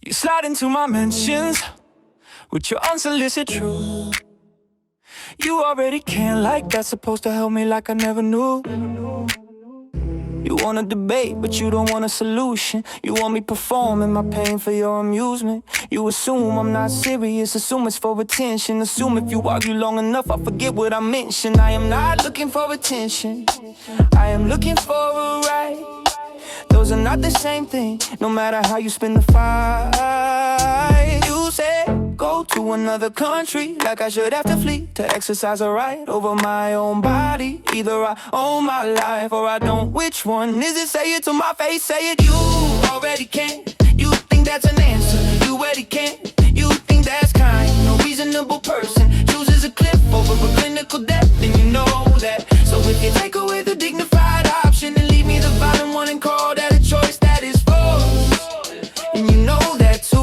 You slide into my mentions with your unsolicited truth. You already can, like that's supposed to help me like I never knew. You wanna debate, but you don't want a solution. You want me performing my pain for your amusement. You assume I'm not serious, assume it's for attention. Assume if you argue long enough, I'll forget what I mentioned. I am not looking for attention, I am looking for a right. Those are not the same thing, no matter how you spin the fight. You said, go to another country, like I should have to flee to exercise a right over my own body. Either I own my life or I don't. Which one is it? Say it to my face, say it. You already can. You think that's an answer, you already can. You think that's kind, no reasonable person chooses a cliff over a clinical depth, and you know that. So if you take away the dignified option and leave me the violent one and call that a choice that is forced, and you know that too.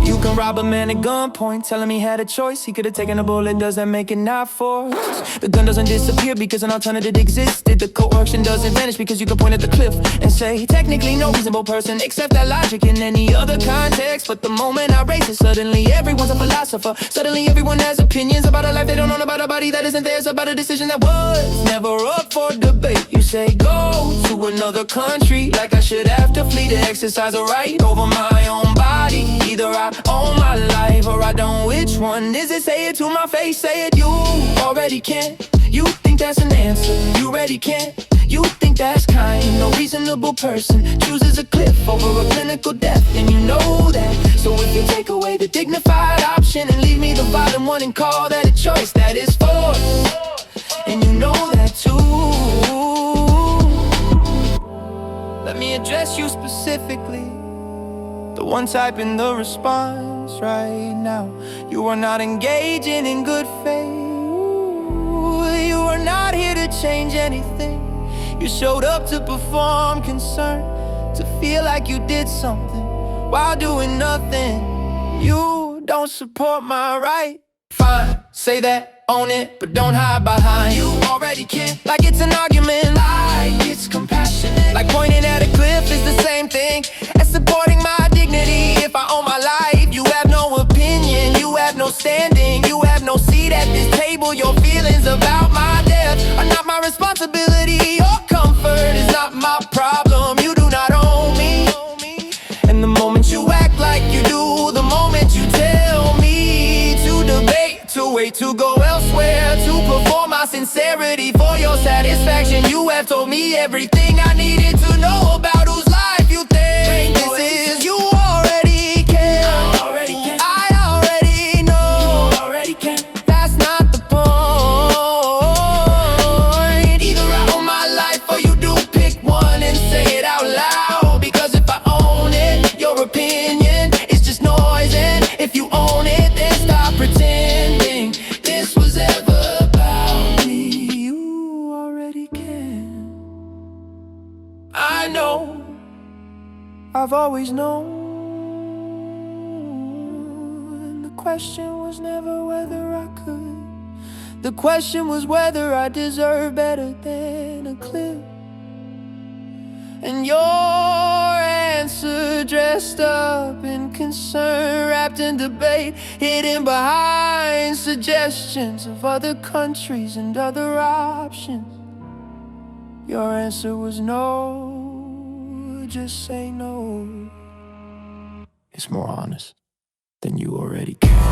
You can rob a man at gunpoint, telling me he had a choice. He could've taken a bullet, does that make it not forced? The gun doesn't disappear because an alternative existed. The coercion doesn't vanish because you can point at the cliff and say, technically no reasonable person accept that logic in any other context. But the moment I raise it, suddenly everyone's a philosopher. Suddenly everyone has opinions about a life they don't own, about a body that isn't theirs, about a decision that was never up for debate. You say go to another country, like I should have to flee to exercise a right over my own body. Either I own my life or I don't. Which one is it? Say it to my face, say it. You already can. You think that's an answer, you already can. You think that's kind, no reasonable person chooses a cliff over a clinical death, and you know that. So if you take away the dignified option and leave me the violent one and call that a choice that is forced, and you know that too. Let me address you specifically, the one typing the response right now. You are not engaging in good faith. You are not here to change anything. You showed up to perform concern, to feel like you did something while doing nothing. You don't support my right. Fine, say that, own it, but don't hide behind. You already can, like it's an argument, like it's compassionate. Like pointing at a cliff is the same thing as supporting my dignity. If I own my life, you have no opinion, you have no standing, you have no seat at this table. Your feelings about my death are not my responsibility. Your comfort is not my problem. You do not own me. And the moment you act like you do, the moment you tell me to debate, to wait, to go elsewhere, to perform my sincerity for your satisfaction, you have told me everything I needed to know about whose life you think this is. You already can. I already know. You already can. That's not the point. Either I own my life or you do. Pick one and say it out loud. Because if I own it, your opinion is just noise. And if you own it, then stop pretending this was ever about me. You already can. I know, I've always known. The question was never whether I could. The question was whether I deserve better than a cliff. And your answer, dressed up in concern, wrapped in debate, hidden behind suggestions of other countries and other options. Your answer was no, just say no. It's more honest than you already can.